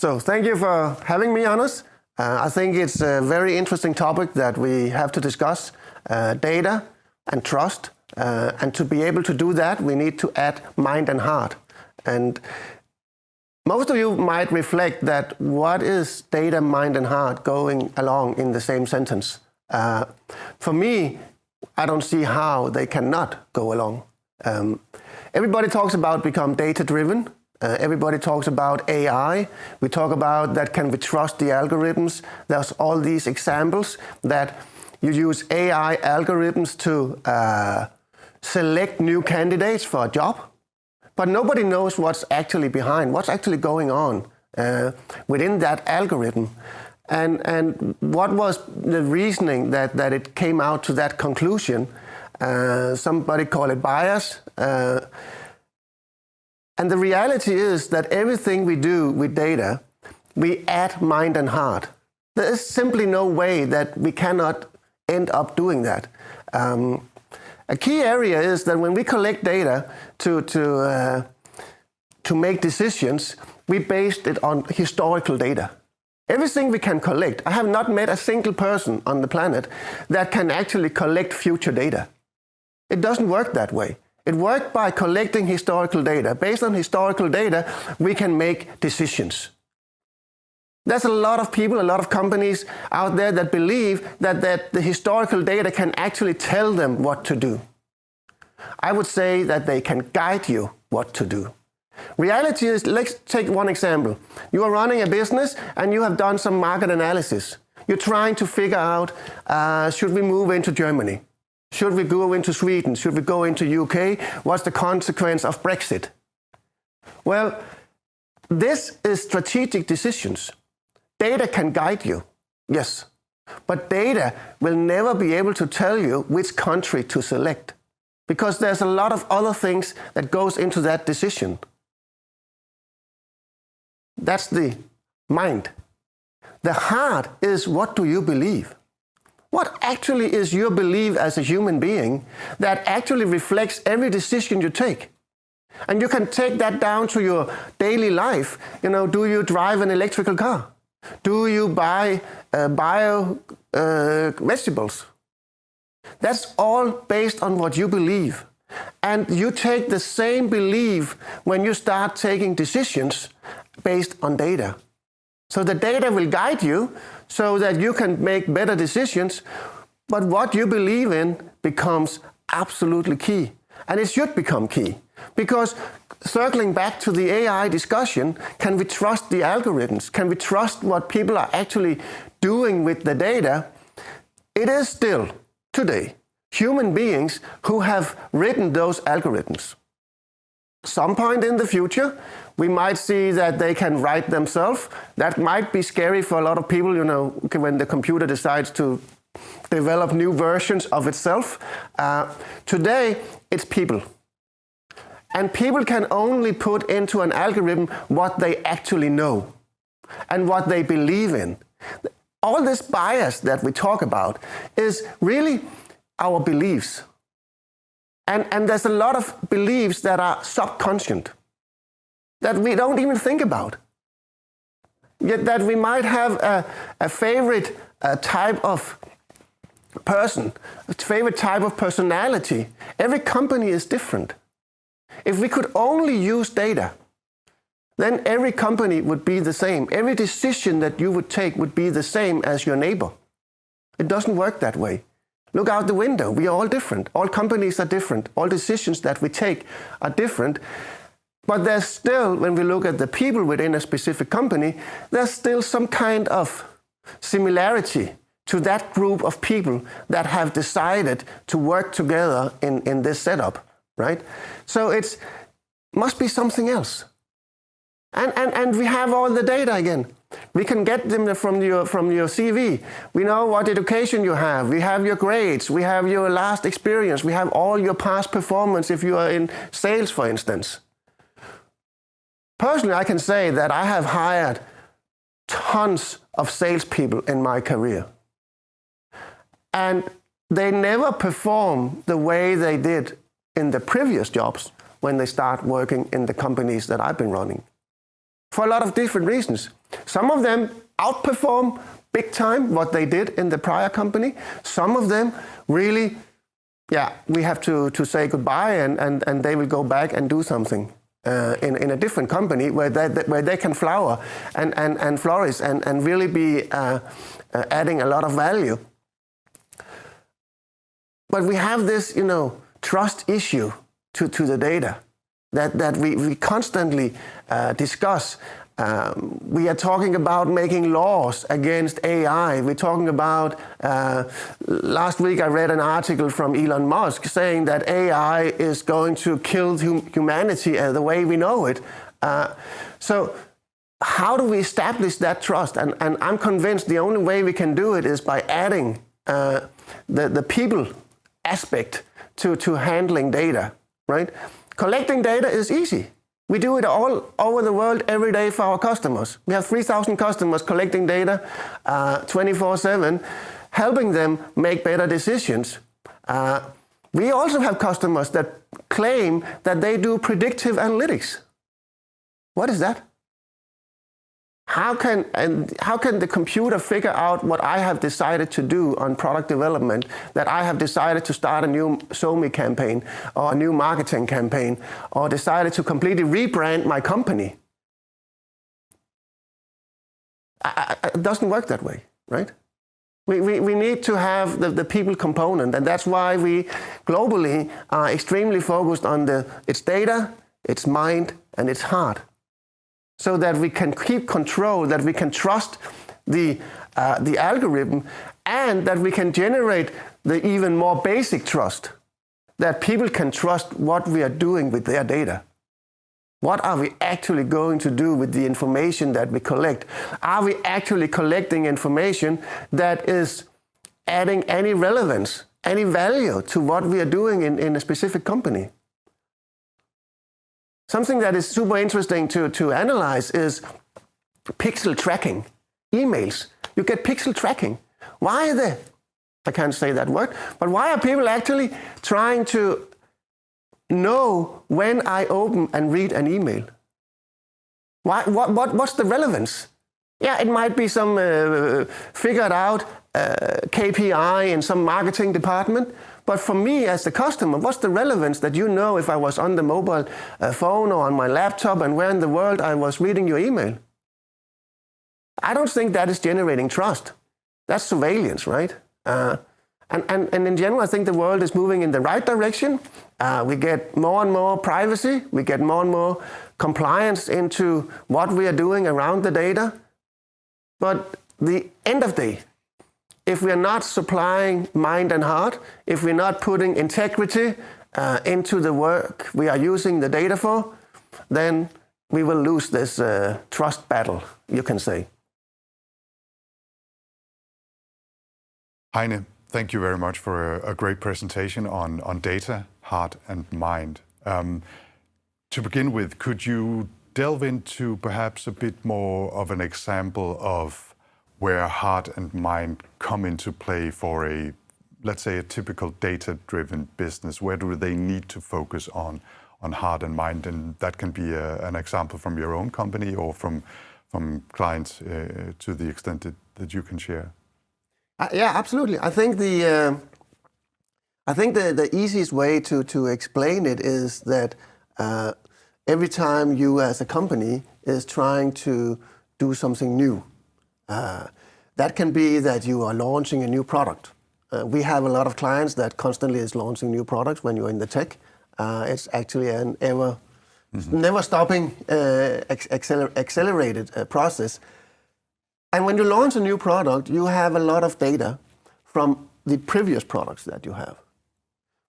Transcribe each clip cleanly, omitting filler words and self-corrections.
So thank you for having me, Anders. I think it's a very interesting topic that we have to discuss, data and trust. And to be able to do that, we need to add mind and heart. And most of you might reflect that what is data, mind and heart going along in the same sentence? For me, I don't see how they cannot go along. Everybody talks about become data-driven. Everybody talks about AI. We talk about that can we trust the algorithms. There's all these examples that you use AI algorithms to select new candidates for a job. But nobody knows what's actually behind, what's actually going on within that algorithm. And what was the reasoning that it came out to that conclusion? Somebody call it bias. And the reality is that everything we do with data, we add mind and heart. There is simply no way that we cannot end up doing that. A key area is that when we collect data to make decisions, we based it on historical data. Everything we can collect, I have not met a single person on the planet that can actually collect future data. It doesn't work that way. It works by collecting historical data. Based on historical data, we can make decisions. There's a lot of people, a lot of companies out there that believe that the historical data can actually tell them what to do. I would say that they can guide you what to do. Reality is, let's take one example. You are running a business and you have done some market analysis. You're trying to figure out, should we move into Germany? Should we go into Sweden? Should we go into UK? What's the consequence of Brexit? Well, this is strategic decisions. Data can guide you, yes, but data will never be able to tell you which country to select because there's a lot of other things that goes into that decision. That's the mind. The heart is what do you believe? What actually is your belief as a human being that actually reflects every decision you take? And you can take that down to your daily life. You know, do you drive an electrical car? Do you buy bio vegetables? That's all based on what you believe. And you take the same belief when you start taking decisions based on data. So the data will guide you so that you can make better decisions, but what you believe in becomes absolutely key. And it should become key. Because circling back to the AI discussion, can we trust the algorithms? Can we trust what people are actually doing with the data? It is still, today, human beings who have written those algorithms. Some point in the future, we might see that they can write themselves. That might be scary for a lot of people, you know, when the computer decides to develop new versions of itself. Today, it's people. And people can only put into an algorithm what they actually know and what they believe in. All this bias that we talk about is really our beliefs. And there's a lot of beliefs that are subconscious, that we don't even think about. Yet that we might have a favorite type of person, a favorite type of personality. Every company is different. If we could only use data, then every company would be the same. Every decision that you would take would be the same as your neighbor. It doesn't work that way. Look out the window. We are all different. All companies are different. All decisions that we take are different. But there's still, when we look at the people within a specific company, there's still some kind of similarity to that group of people that have decided to work together in this setup, right? So it must be something else. And we have all the data again. We can get them from your CV. We know what education you have. We have your grades. We have your last experience. We have all your past performance if you are in sales, for instance. Personally, I can say that I have hired tons of salespeople in my career. And they never perform the way they did in the previous jobs when they start working in the companies that I've been running. for a lot of different reasons. Some of them outperform big time what they did in the prior company. Some of them really, we have to say goodbye and they will go back and do something in a different company where they can flower and flourish and really be adding a lot of value. But we have this, trust issue to the data that we constantly discuss. We are talking about making laws against AI. We're talking about, last week I read an article from Elon Musk saying that AI is going to kill humanity the way we know it. So how do we establish that trust? And I'm convinced the only way we can do it is by adding the people aspect to handling data, right? Collecting data is easy. We do it all over the world every day for our customers. We have 3,000 customers collecting data 24/7, helping them make better decisions. We also have customers that claim that they do predictive analytics. What is that? How can the computer figure out what I have decided to do on product development, that I have decided to start a new SoMe campaign or a new marketing campaign or decided to completely rebrand my company? It doesn't work that way, right? We need to have the people component, and that's why we globally are extremely focused on its data, its mind, and its heart. So that we can keep control, that we can trust the algorithm, and that we can generate the even more basic trust, that people can trust what we are doing with their data. What are we actually going to do with the information that we collect? Are we actually collecting information that is adding any relevance, any value to what we are doing in a specific company? Something that is super interesting to analyze is pixel tracking. Emails, you get pixel tracking. Why are I can't say that word, but why are people actually trying to know when I open and read an email? What's the relevance? Yeah, it might be some figured out KPI in some marketing department. But for me as the customer, what's the relevance that you know if I was on the mobile phone or on my laptop and where in the world I was reading your email? I don't think that is generating trust. That's surveillance, right? And in general, I think the world is moving in the right direction. We get more and more privacy. We get more and more compliance into what we are doing around the data. But the end of the day, if we are not supplying mind and heart, if we're not putting integrity into the work we are using the data for, then we will lose this trust battle, you can say. Heine, thank you very much for a great presentation on data, heart and mind. To begin with, could you delve into perhaps a bit more of an example of where heart and mind come into play for let's say, a typical data-driven business? Where do they need to focus on heart and mind? And that can be an example from your own company or from clients to the extent that you can share. Yeah, absolutely. I think the easiest way to explain it is that every time you as a company is trying to do something new, that can be that you are launching a new product. We have a lot of clients that constantly is launching new products when you're in the tech. It's actually an never stopping accelerated process. And when you launch a new product, you have a lot of data from the previous products that you have.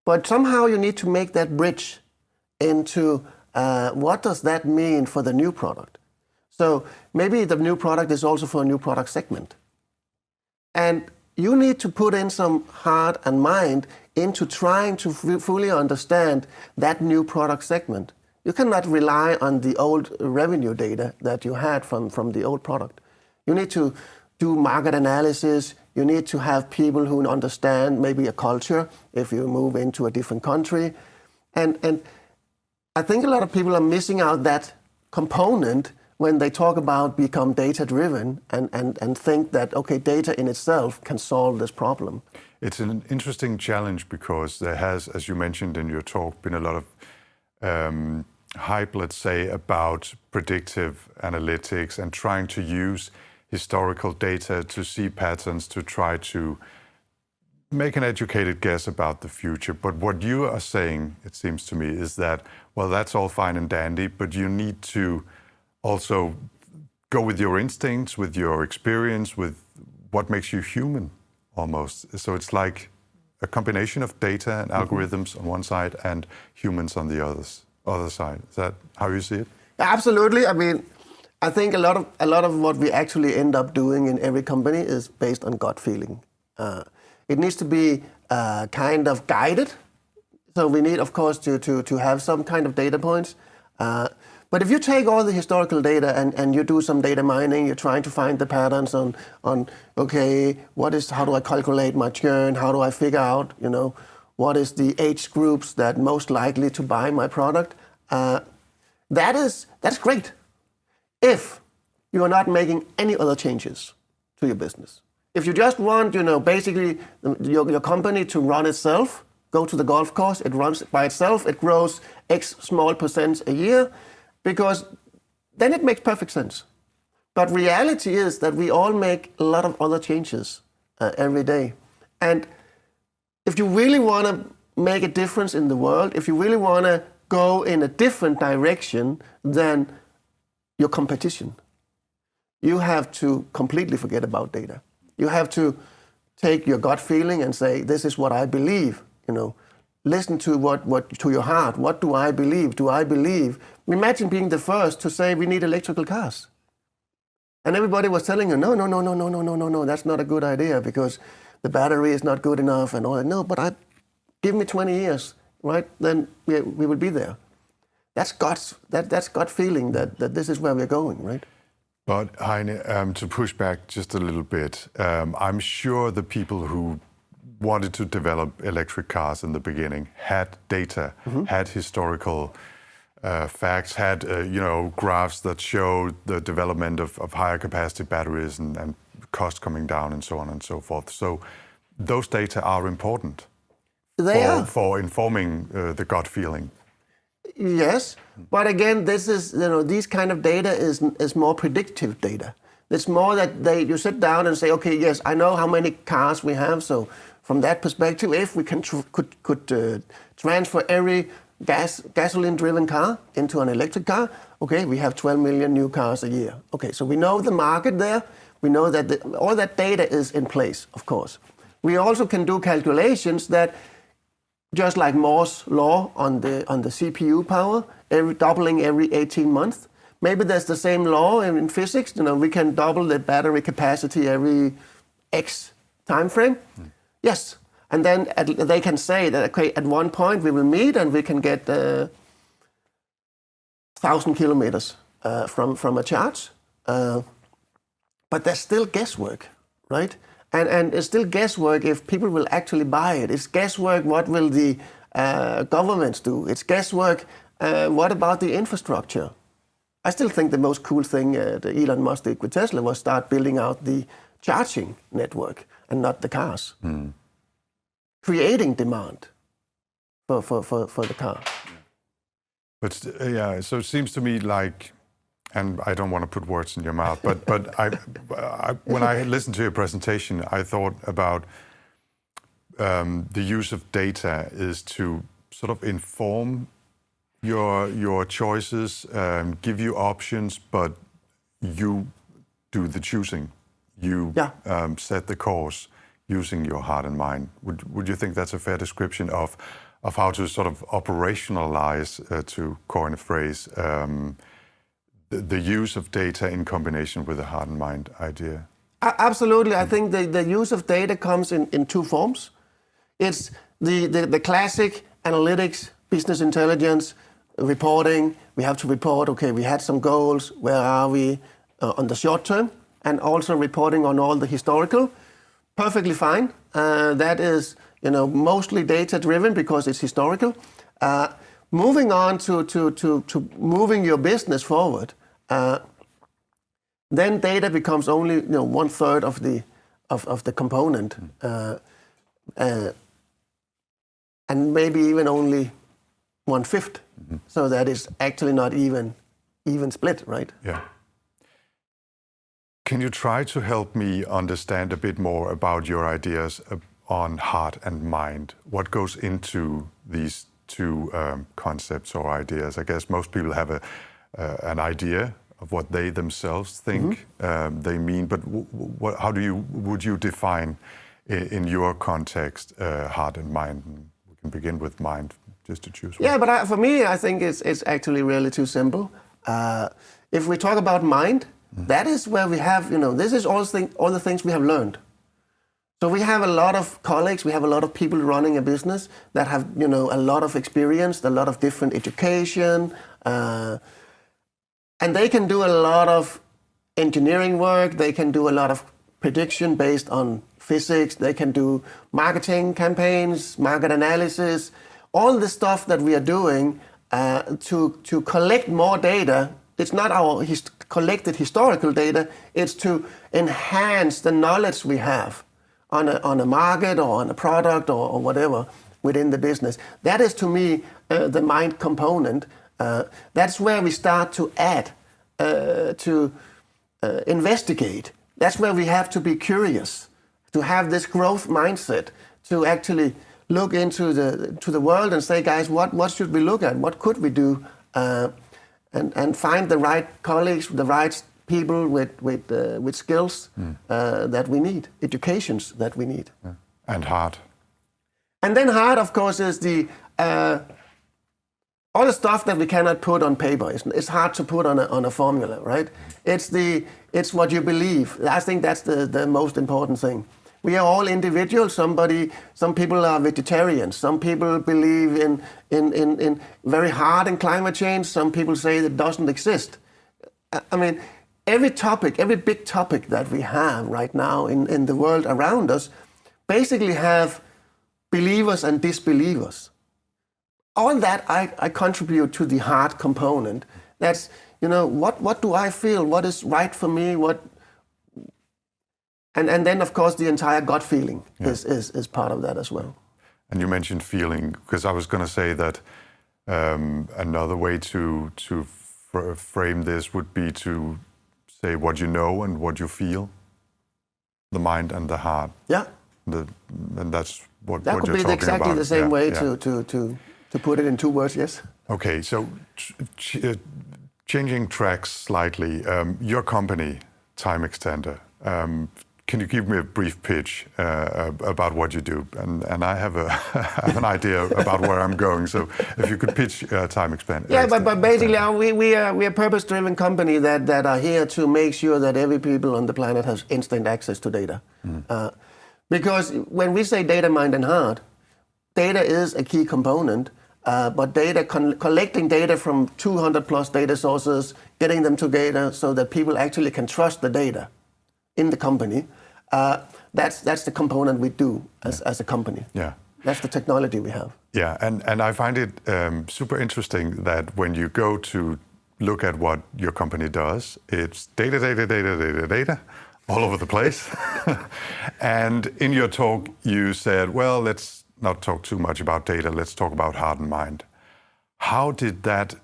But somehow you need to make that bridge into what does that mean for the new product. So maybe the new product is also for a new product segment. And you need to put in some heart and mind into trying to fully understand that new product segment. You cannot rely on the old revenue data that you had from the old product. You need to do market analysis. You need to have people who understand maybe a culture if you move into a different country. And I think a lot of people are missing out that component when they talk about become data-driven and think that, okay, data in itself can solve this problem. It's an interesting challenge because there has, as you mentioned in your talk, been a lot of hype, let's say, about predictive analytics and trying to use historical data to see patterns to try to make an educated guess about the future. But what you are saying, it seems to me, is that, well, that's all fine and dandy, but you need to also go with your instincts, with your experience, with what makes you human almost. So it's like a combination of data and algorithms on one side and humans on the other side. Is that how you see it? Absolutely. I mean, I think a lot of what we actually end up doing in every company is based on gut feeling. It needs to be kind of guided. So we need, of course, to have some kind of data points. But if you take all the historical data and you do some data mining, you're trying to find the patterns on okay, how do I calculate my churn? How do I figure out, what is the age groups that most likely to buy my product? That's great. If you are not making any other changes to your business. If you just want, basically your company to run itself, go to the golf course, it runs by itself, it grows X small percent a year, because then it makes perfect sense. But reality is that we all make a lot of other changes every day. And if you really want to make a difference in the world, if you really want to go in a different direction than your competition, you have to completely forget about data. You have to take your gut feeling and say, this is what I believe, Listen to to your heart. What do I believe? Do I believe? Imagine being the first to say we need electrical cars. And everybody was telling you, no, that's not a good idea because the battery is not good enough and all that. No, but give me 20 years, right? Then we will be there. That's gut feeling that this is where we're going, right? But Heine, to push back just a little bit, I'm sure the people who wanted to develop electric cars in the beginning had data, had historical facts, had graphs that showed the development of higher capacity batteries and cost coming down and so on and so forth. So those data are important for informing the gut feeling. Yes, but again, this is these kind of data is more predictive data. It's more that you sit down and say, okay, yes, I know how many cars we have, so from that perspective, if we could transfer every gasoline-driven car into an electric car, okay, we have 12 million new cars a year. Okay, so we know the market there. We know that all that data is in place, of course. We also can do calculations that, just like Moore's law on the CPU power, doubling every 18 months. Maybe there's the same law in physics. We can double the battery capacity every X time frame. Yes, and then they can say that, okay, at one point we will meet and we can get 1,000 kilometers from a charge. But there's still guesswork, right? And it's still guesswork if people will actually buy it. It's guesswork, what will the governments do? It's guesswork, what about the infrastructure? I still think the most cool thing that Elon Musk did with Tesla was start building out the charging network and not the cars. Creating demand for the car. But so it seems to me like, and I don't want to put words in your mouth, but when I listened to your presentation, I thought about the use of data is to sort of inform your choices, give you options, but you do the choosing. You set the course using your heart and mind. Would you think that's a fair description of how to sort of operationalize, to coin a phrase, the use of data in combination with the heart and mind idea? Absolutely. I think the use of data comes in two forms. It's the classic analytics, business intelligence, reporting. We have to report, okay, we had some goals, where are we on the short term, and also reporting on all the historical. Perfectly fine. That is, mostly data-driven because it's historical. Moving on to moving your business forward, then data becomes only 1/3 of the component, and maybe even only 1/5. So that is actually not even split, right? Yeah. Can you try to help me understand a bit more about your ideas on heart and mind? What goes into these two concepts or ideas? I guess most people have an idea of what they themselves think they mean, but how would you define in your context heart and mind? We can begin with mind, just to choose one. Yeah, but for me, I think it's actually really too simple. If we talk about mind, that is where we have, this is all the things we have learned. So we have a lot of colleagues, we have a lot of people running a business that have, a lot of experience, a lot of different education, and they can do a lot of engineering work, they can do a lot of prediction based on physics, they can do marketing campaigns, market analysis, all the stuff that we are doing to collect more data. It's not our collected historical data, it's to enhance the knowledge we have on a market or on a product or whatever within the business. That is, to me, the mind component. That's where we start to add, to investigate. That's where we have to be curious, to have this growth mindset, to actually look into the world and say, guys, what should we look at? What could we do? And find the right colleagues, the right people with skills that we need, educations that we need. Yeah. And heart. And then heart, of course, is all the stuff that we cannot put on paper. It's hard to put on a formula, right? It's what you believe. I think that's the most important thing. We are all individuals. Some people are vegetarians. Some people believe in very hard in climate change. Some people say that it doesn't exist. I mean, every big topic that we have right now in the world around us basically have believers and disbelievers. All that I contribute to the heart component. That's, what do I feel? What is right for me? And then, of course, the entire gut feeling is part of that as well. And you mentioned feeling, because I was going to say that another way to frame this would be to say what you know and what you feel, the mind and the heart. Yeah. And that's what that you're could talking be exactly about. the same way to put it in 2 words, yes. Okay, so changing tracks slightly, your company, TimeXtender, can you give me a brief pitch about what you do? And I have an idea about where I'm going. So if you could pitch TimeXtender. Yeah, but basically we are a purpose-driven company that are here to make sure that every people on the planet has instant access to data. Because when we say data, mind, and heart, data is a key component. But collecting data from 200 plus data sources, getting them together so that people actually can trust the data in the company, that's the component we do as a company. Yeah, that's the technology we have. Yeah, and I find it super interesting that when you go to look at what your company does, it's data all over the place. And in your talk, you said, well, let's not talk too much about data, let's talk about heart and mind. How did that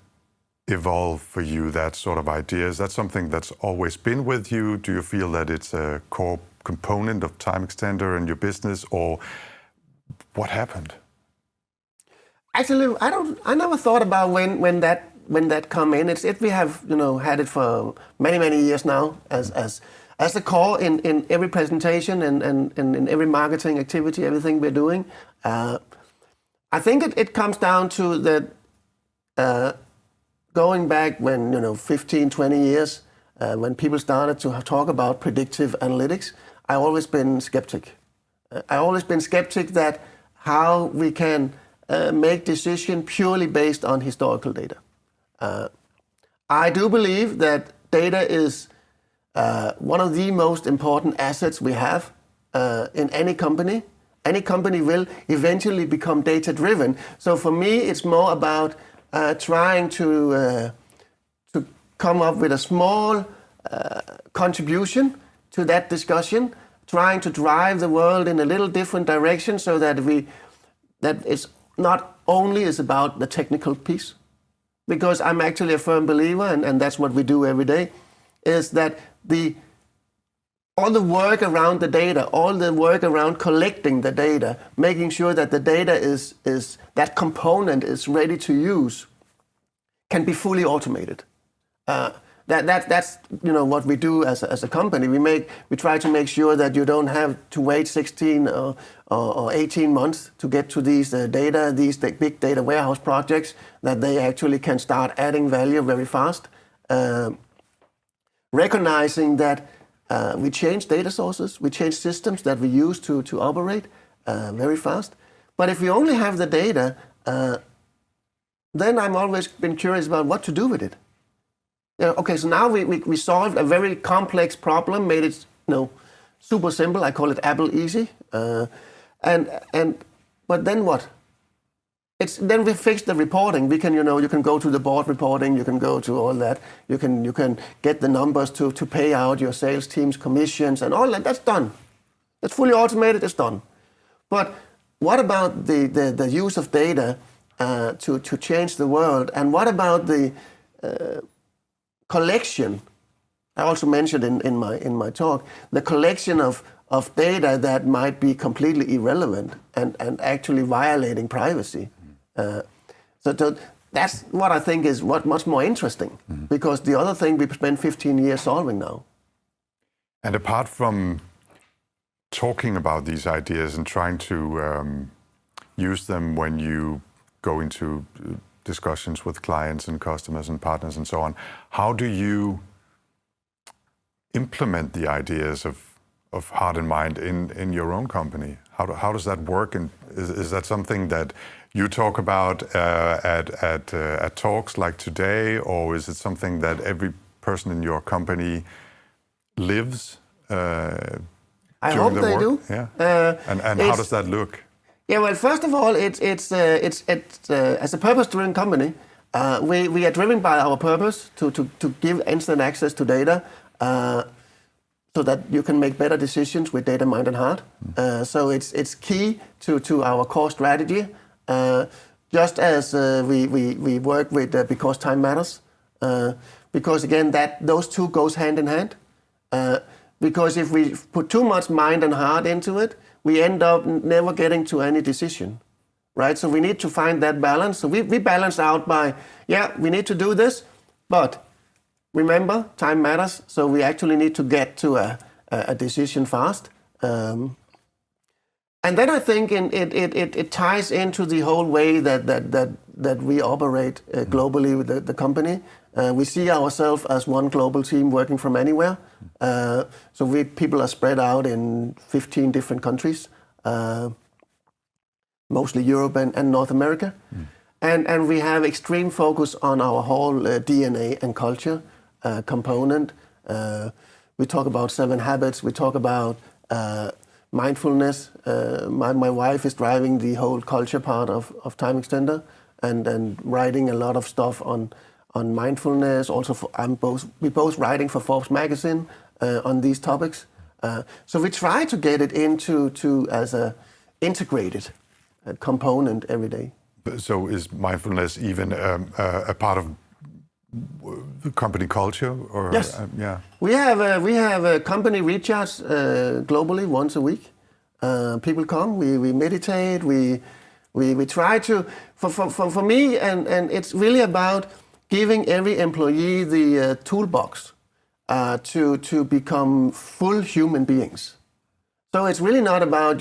evolve for you, that sort of idea? Is that something that's always been with you? Do you feel that it's a core component of TimeXtender and your business, or what happened? Actually, I never thought about when that come in. We have had it for many years now as a core in every presentation and in every marketing activity, everything we're doing. I think it comes down to that going back when 15, 20 years, when people started to talk about predictive analytics, I always been skeptic. I always been skeptic that how we can make decision purely based on historical data. I do believe that data is one of the most important assets we have in any company. Any company will eventually become data-driven. So for me, it's more about trying to come up with a small contribution to that discussion, trying to drive the world in a little different direction so that it's not only is about the technical piece. Because I'm actually a firm believer, and that's what we do every day, is that all the work around the data, all the work around collecting the data, making sure that the data is that component is ready to use, can be fully automated. That's what we do as a company. We try to make sure that you don't have to wait 16 or 18 months to get to these data, these big data warehouse projects, that they actually can start adding value very fast. Recognizing that we change data sources, we change systems that we use to operate very fast. But if we only have the data, then I'm always been curious about what to do with it. Okay, so now we solved a very complex problem, made it super simple. I call it Apple easy. But then what? Then we fixed the reporting. We can you can go to the board reporting. You can go to all that. You can get the numbers to pay out your sales team's commissions and all that. That's done. It's fully automated. It's done. But what about the use of data to change the world? And what about the collection? I also mentioned in my talk the collection of data that might be completely irrelevant and actually violating privacy. So that's what I think is much more interesting, because the other thing we've spent 15 years solving now. And apart from talking about these ideas and trying to use them when you go into discussions with clients and customers and partners and so on, how do you implement the ideas of heart and mind in your own company? How does that work? And is that something that you talk about at talks like today, or is it something that every person in your company lives I hope the they work? do. Yeah. And how does that look? Yeah, well, first of all, it's as a purpose-driven company. We are driven by our purpose to give instant access to data, so that you can make better decisions with data, mind, and heart. So it's key to our core strategy. Just as we work with because time matters. Because again, those two goes hand in hand. Because if we put too much mind and heart into it, we end up never getting to any decision, right? So we need to find that balance. So we balance out by, we need to do this, but remember, time matters. So we actually need to get to a decision fast. And then I think it ties into the whole way that we operate globally with the company. We see ourselves as one global team working from anywhere. So people are spread out in 15 different countries, mostly Europe and North America. And we have extreme focus on our whole DNA and culture component. We talk about 7 habits. We talk about mindfulness. My wife is driving the whole culture part of TimeXtender and writing a lot of stuff on mindfulness. Also, we're both writing for Forbes magazine on these topics. So we try to get it into as a integrated component every day. So is mindfulness even a part of the company culture? Or, yes. Yeah. We have a company recharge globally once a week. People come. We meditate. We try to. For me, and it's really about giving every employee the toolbox to become full human beings. So it's really not about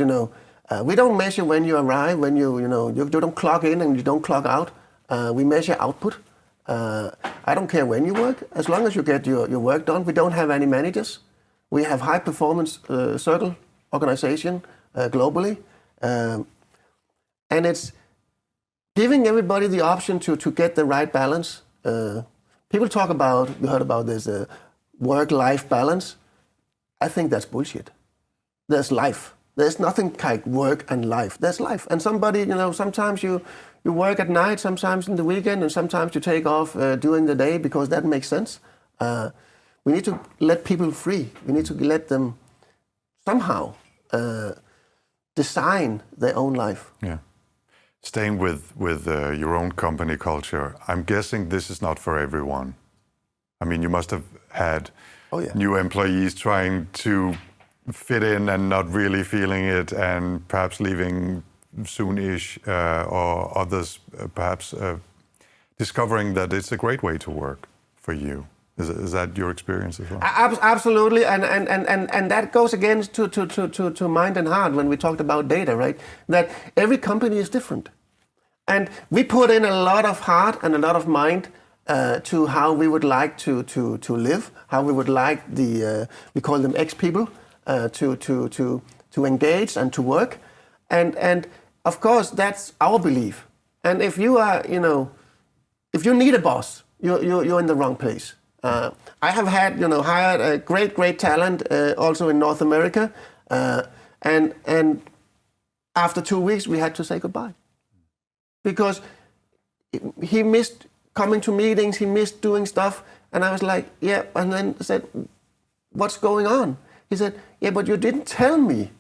we don't measure when you arrive, when you don't clock in and you don't clock out. We measure output. I don't care when you work, as long as you get your work done. We don't have any managers. We have high performance circle organization globally, and it's giving everybody the option to get the right balance. People talk about, you heard about this work-life balance. I think that's bullshit. There's life. There's nothing like work and life. There's life. And sometimes you work at night, sometimes in the weekend, and sometimes you take off during the day because that makes sense. we need to let people free. We need to let them somehow design their own life. Yeah. Staying with your own company culture, I'm guessing this is not for everyone. I mean, you must have had new employees trying to fit in and not really feeling it, and perhaps leaving soon-ish, or others perhaps discovering that it's a great way to work for you. Is that your experience as well? Absolutely, and that goes again to mind and heart when we talked about data, right? That every company is different, and we put in a lot of heart and a lot of mind to how we would like to live, how we would like we call them ex people to engage and to work, and of course that's our belief. And if you are, if you need a boss, you're in the wrong place. I have had, hired a great talent also in North America, and after 2 weeks we had to say goodbye because he missed coming to meetings, he missed doing stuff, and I was like, yeah, and then I said, what's going on? He said, yeah, but you didn't tell me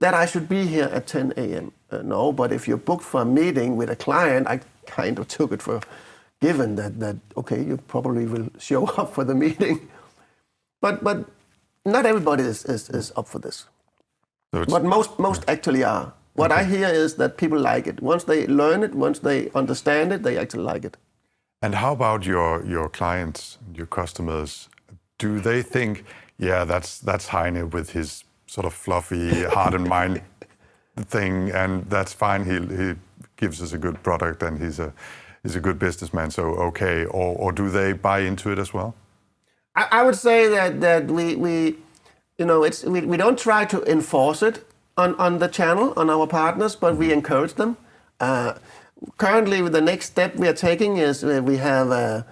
that I should be here at 10 a.m. No, but if you're booked for a meeting with a client, I kind of took it for given that okay, you probably will show up for the meeting. But not everybody is up for this. So but most actually are. What I hear is that people like it. Once they learn it, once they understand it, they actually like it. And how about your clients, your customers? Do they think, yeah, that's Heine with his sort of fluffy heart and mind thing, and that's fine. He gives us a good product, and he's a good businessman. So okay, or do they buy into it as well? I would say that we don't try to enforce it on the channel, on our partners, but we encourage them. Currently, the next step we are taking is we have a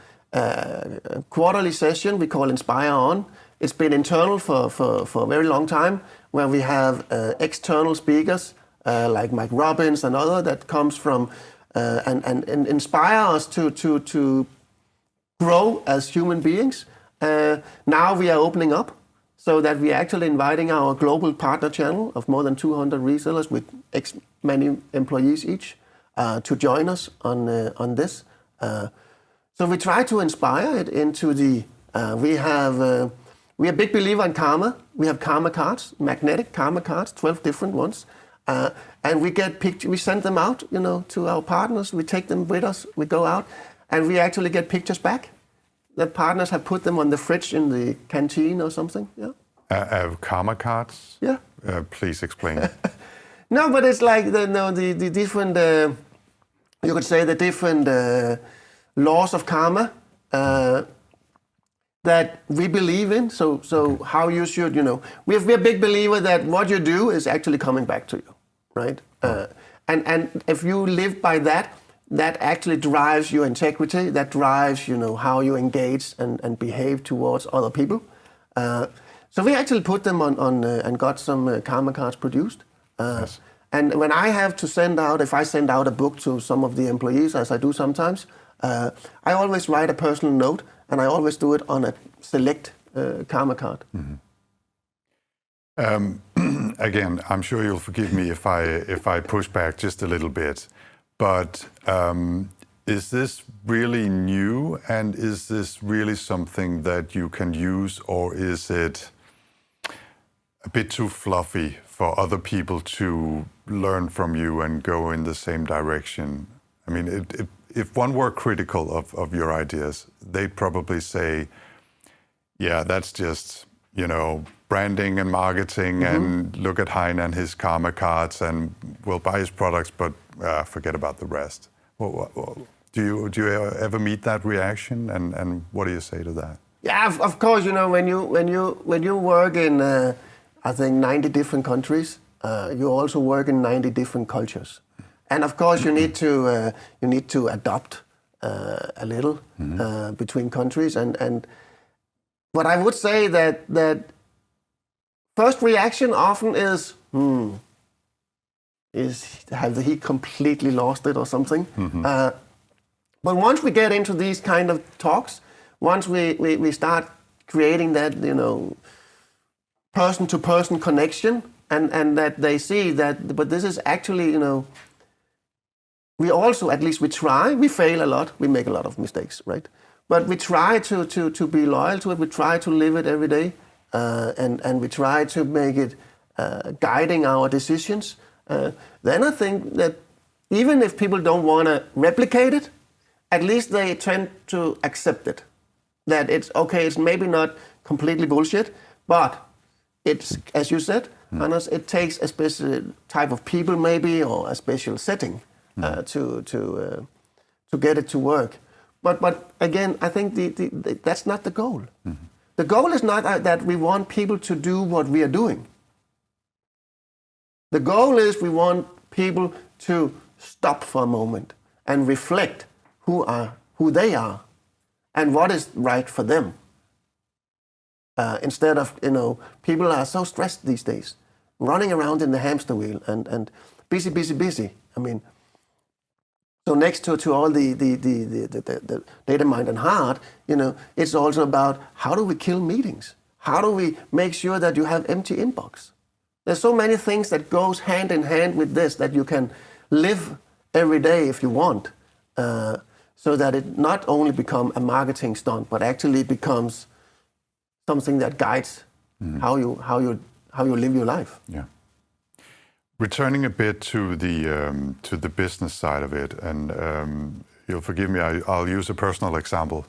quarterly session we call Inspire On. It's been internal for a very long time, where we have external speakers like Mike Robbins and other that comes from and inspire us to grow as human beings. Now we are opening up so that we are actually inviting our global partner channel of more than 200 resellers with many employees each to join us on this. So we try to inspire it into the. We are a big believer in karma. We have karma cards, magnetic karma cards, 12 different ones. And we get pictures, we send them out, to our partners. We take them with us, we go out, and we actually get pictures back. The partners have put them on the fridge in the canteen or something, yeah. Karma cards? Yeah. Please explain. No, but it's like the different, you could say the different laws of karma that we believe in. So how you should, we're a big believer that what you do is actually coming back to you, right? And if you live by that, that actually drives your integrity, that drives, how you engage and behave towards other people. So we actually put them on and got some karma cards produced. Yes. And when I have to if I send out a book to some of the employees, as I do sometimes, I always write a personal note, and I always do it on a select karma card. Mm-hmm. Again, I'm sure you'll forgive me if I push back just a little bit, but is this really new, and is this really something that you can use, or is it a bit too fluffy for other people to learn from you and go in the same direction? I mean, if one were critical of your ideas, they'd probably say, yeah, that's just, branding and marketing, mm-hmm. and look at Heine and his karma cards, and we'll buy his products, but forget about the rest. Do you ever meet that reaction, and what do you say to that? Yeah, of course. When you work in, I think 90 different countries, you also work in 90 different cultures, and of course you need to adopt a little, mm-hmm. Between countries, and what I would say that first reaction often is, have he completely lost it or something? Mm-hmm. But once we get into these kind of talks, once we start creating that, person-to-person connection, and that they see that, but this is actually, we also, at least we try, we fail a lot, we make a lot of mistakes, right? But we try to be loyal to it, we try to live it every day, and we try to make it guiding our decisions. Then I think that even if people don't want to replicate it, at least they tend to accept it. That it's okay, it's maybe not completely bullshit, but it's, as you said, Anders, it takes a special type of people maybe, or a special setting to get it to work. But again, I think that's not the goal. Mm-hmm. The goal is not that we want people to do what we are doing. The goal is we want people to stop for a moment and reflect who they are and what is right for them. Instead of, people are so stressed these days, running around in the hamster wheel and busy. I mean, so next to all the data, mind, and heart, it's also about how do we kill meetings? How do we make sure that you have empty inbox? There's so many things that goes hand in hand with this that you can live every day if you want, so that it not only become a marketing stunt, but actually becomes something that guides how you live your life. Yeah. Returning a bit to the business side of it, and you'll forgive me, I'll use a personal example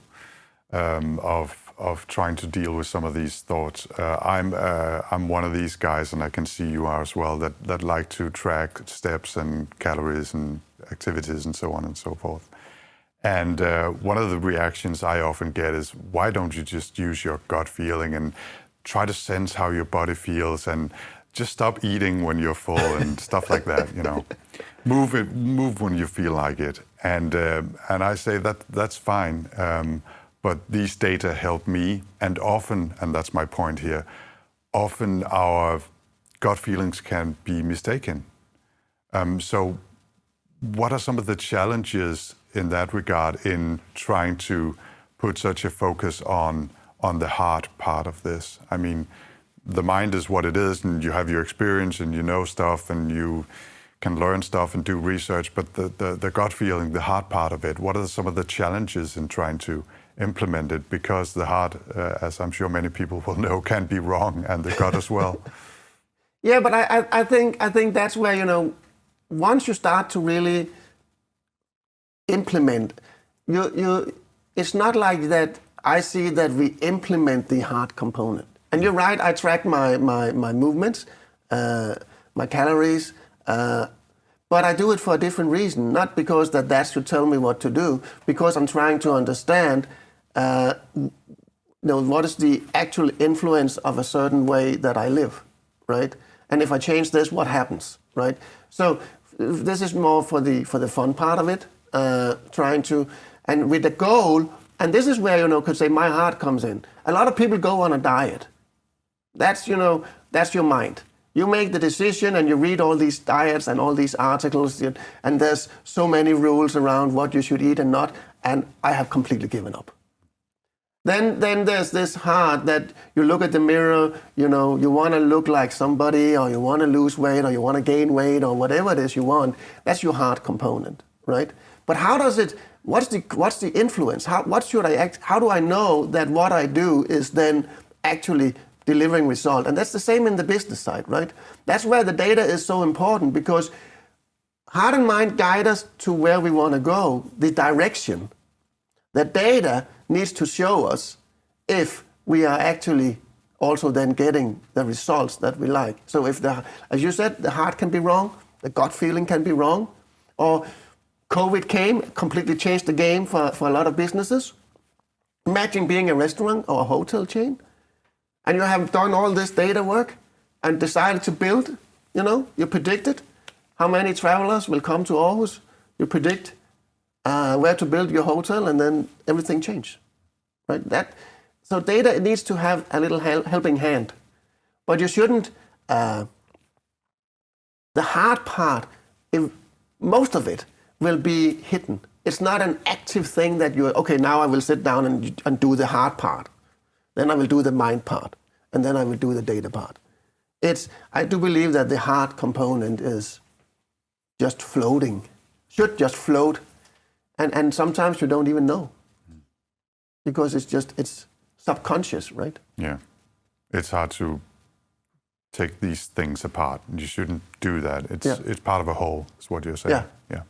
of trying to deal with some of these thoughts. I'm one of these guys, and I can see you are as well, that like to track steps and calories and activities and so on and so forth. And one of the reactions I often get is, why don't you just use your gut feeling and try to sense how your body feels, and just stop eating when you're full and stuff like that, Move when you feel like it. And I say that's fine. But these data help me, and often, and that's my point here, often our gut feelings can be mistaken. So what are some of the challenges in that regard in trying to put such a focus on the heart part of this? I mean, the mind is what it is, and you have your experience and you know stuff and you can learn stuff and do research, but the gut feeling, the heart part of it, what are some of the challenges in trying to implement it? Because the heart, as I'm sure many people will know, can be wrong, and the gut as well. Yeah, but I think that's where, once you start to really implement, it's not like that. I see that we implement the heart component. And you're right, I track my movements, my calories, but I do it for a different reason. Not because that should tell me what to do, because I'm trying to understand what is the actual influence of a certain way that I live, right? And if I change this, what happens, right? So this is more for the fun part of it, trying to, and with the goal, and this is where, could say my heart comes in. A lot of people go on a diet. That's your mind. You make the decision and you read all these diets and all these articles, and there's so many rules around what you should eat and not, and I have completely given up. Then there's this heart that you look at the mirror, you want to look like somebody, or you want to lose weight, or you want to gain weight, or whatever it is you want. That's your heart component, right? But how does it? What's the influence? What should I act? How do I know that what I do is then actually delivering result? And that's the same in the business side, right? That's where the data is so important, because heart and mind guide us to where we want to go, the direction. The data needs to show us if we are actually also then getting the results that we like. So if as you said, the heart can be wrong, the gut feeling can be wrong, or COVID came, completely changed the game for a lot of businesses. Imagine being a restaurant or a hotel chain, and you have done all this data work and decided to build, you predicted how many travelers will come to Aarhus, you predict where to build your hotel, and then everything changed, right? So data needs to have a little helping hand, but you shouldn't, the hard part, most of it will be hidden. It's not an active thing that okay, now I will sit down and do the hard part. Then I will do the mind part, and then I will do the data part. I do believe that the heart component is just floating, should just float, and sometimes you don't even know, because it's subconscious, right? Yeah, it's hard to take these things apart. You shouldn't do that. It's part of a whole, is what you're saying. Yeah.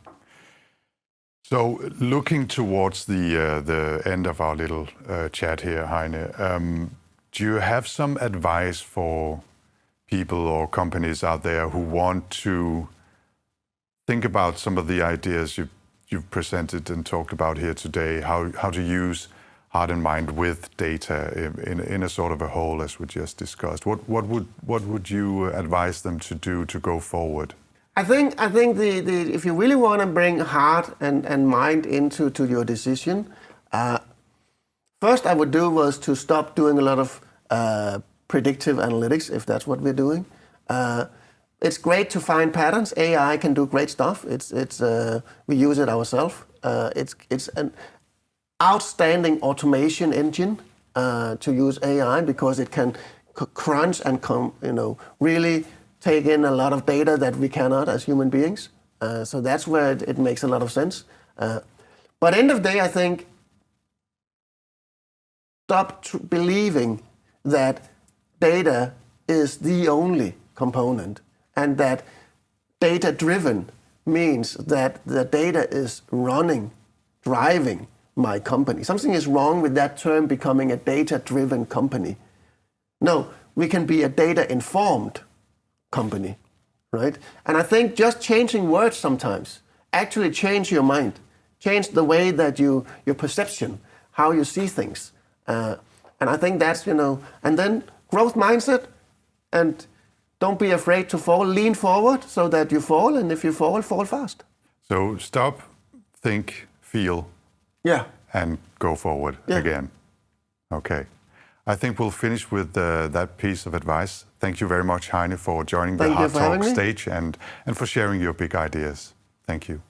So looking towards the end of our little chat here, Heine, do you have some advice for people or companies out there who want to think about some of the ideas you've presented and talked about here today, how to use heart and mind with data in a sort of a whole, as we just discussed? What would you advise them to do to go forward? I think if you really want to bring heart and mind into your decision, first I would do was to stop doing a lot of predictive analytics, if that's what we're doing. It's great to find patterns. AI can do great stuff. We use it ourselves. It's an outstanding automation engine to use AI, because it can crunch and really take in a lot of data that we cannot as human beings. So that's where it makes a lot of sense. But end of day, I think, stop believing that data is the only component, and that data-driven means that the data is driving my company. Something is wrong with that term becoming a data-driven company. No, we can be a data-informed company, right? And I think just changing words sometimes actually change your mind, change the way that your perception, how you see things. And I think that's, and then growth mindset, and don't be afraid to fall, lean forward so that you fall, and if you fall fast. So stop, think, feel, and go forward again. Okay. I think we'll finish with that piece of advice. Thank you very much, Heine, for joining the Hardtalk stage and for sharing your big ideas. Thank you.